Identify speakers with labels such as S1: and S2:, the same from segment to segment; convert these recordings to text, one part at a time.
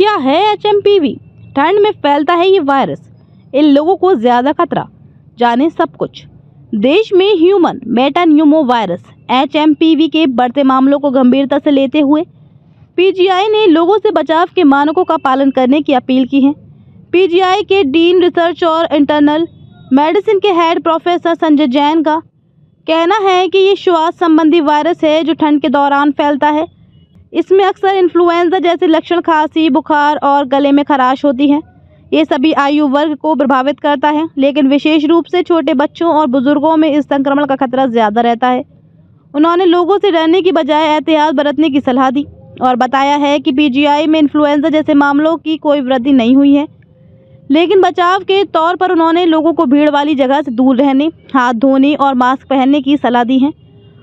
S1: क्या है HMPV? ठंड में फैलता है ये वायरस, इन लोगों को ज़्यादा खतरा, जाने सब कुछ। देश में ह्यूमन मेटान्यूमो वायरस HMPV के बढ़ते मामलों को गंभीरता से लेते हुए PGI ने लोगों से बचाव के मानकों का पालन करने की अपील की है। PGI के डीन रिसर्च और इंटरनल मेडिसिन के हेड प्रोफेसर संजय जैन का कहना है कि ये श्वास संबंधी वायरस है जो ठंड के दौरान फैलता है। इसमें अक्सर इन्फ्लुएंजा जैसे लक्षण, खांसी, बुखार और गले में खराश होती है। ये सभी आयु वर्ग को प्रभावित करता है, लेकिन विशेष रूप से छोटे बच्चों और बुजुर्गों में इस संक्रमण का खतरा ज़्यादा रहता है। उन्होंने लोगों से डरने की बजाय एहतियात बरतने की सलाह दी और बताया है कि PGI में इन्फ्लुएंजा जैसे मामलों की कोई वृद्धि नहीं हुई है, लेकिन बचाव के तौर पर उन्होंने लोगों को भीड़ वाली जगह से दूर रहने, हाथ धोने और मास्क पहनने की सलाह दी है।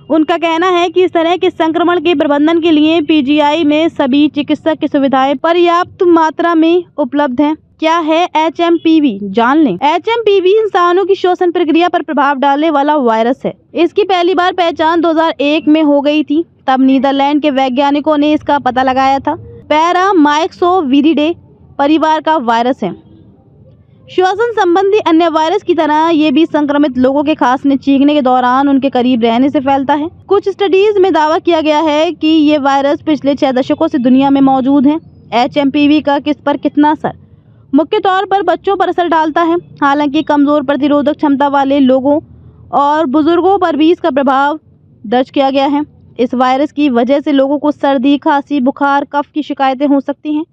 S1: उनका कहना है कि इस तरह के संक्रमण के प्रबंधन के लिए PGI में सभी चिकित्सक की सुविधाएं पर्याप्त मात्रा में उपलब्ध हैं। क्या है HMPV? जान लें। HMPV इंसानों की श्वसन प्रक्रिया पर प्रभाव डालने वाला वायरस है। इसकी पहली बार पहचान 2001 में हो गई थी। तब नीदरलैंड के वैज्ञानिकों ने इसका पता लगाया था। पैरामाइक्सोविरिडे परिवार का वायरस है। श्वसन संबंधी अन्य वायरस की तरह ये भी संक्रमित लोगों के खांसने, चीखने के दौरान उनके करीब रहने से फैलता है। कुछ स्टडीज में दावा किया गया है कि ये वायरस पिछले 6 दशकों से दुनिया में मौजूद है। HMPV का किस पर कितना असर? मुख्य तौर पर बच्चों पर असर डालता है, हालांकि कमजोर प्रतिरोधक क्षमता वाले लोगों और बुजुर्गों पर भी इसका प्रभाव दर्ज किया गया है। इस वायरस की वजह से लोगों को सर्दी, खांसी, बुखार, कफ की शिकायतें हो सकती हैं।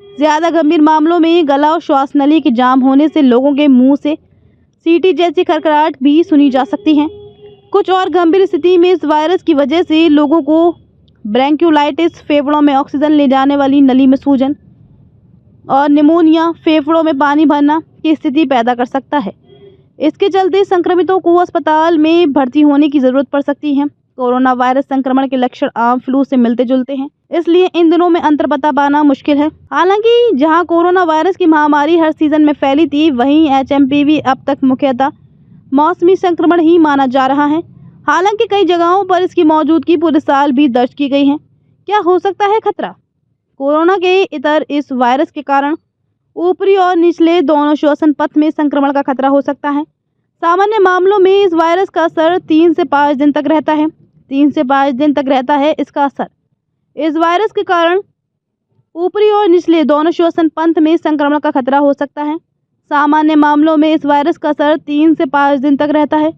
S1: ज़्यादा गंभीर मामलों में गला और श्वास नली के जाम होने से लोगों के मुंह से सीटी जैसी खड़खड़ाहट भी सुनी जा सकती है। कुछ और गंभीर स्थिति में इस वायरस की वजह से लोगों को ब्रोंकियोलाइटिस, फेफड़ों में ऑक्सीजन ले जाने वाली नली में सूजन और निमोनिया, फेफड़ों में पानी भरना की स्थिति पैदा कर सकता है। इसके चलते संक्रमितों को अस्पताल में भर्ती होने की ज़रूरत पड़ सकती है। कोरोना वायरस संक्रमण के लक्षण आम फ्लू से मिलते जुलते हैं, इसलिए इन दिनों में अंतर बता पाना मुश्किल है। हालांकि जहां कोरोना वायरस की महामारी हर सीजन में फैली थी, वहीं HMPV अब तक मुख्यतः मौसमी संक्रमण ही माना जा रहा है। हालांकि कई जगहों पर इसकी मौजूदगी पूरे साल भी दर्ज की गई है। क्या हो सकता है खतरा? कोरोना के इतर इस वायरस के कारण ऊपरी और निचले दोनों श्वसन पथ में संक्रमण का खतरा हो सकता है। सामान्य मामलों में इस वायरस का असर 3 से 5 दिन तक रहता है। 3 से 5 दिन तक रहता है इसका असर। इस वायरस के कारण ऊपरी और निचले दोनों श्वसन पथ में संक्रमण का खतरा हो सकता है। सामान्य मामलों में इस वायरस का असर 3 से 5 दिन तक रहता है।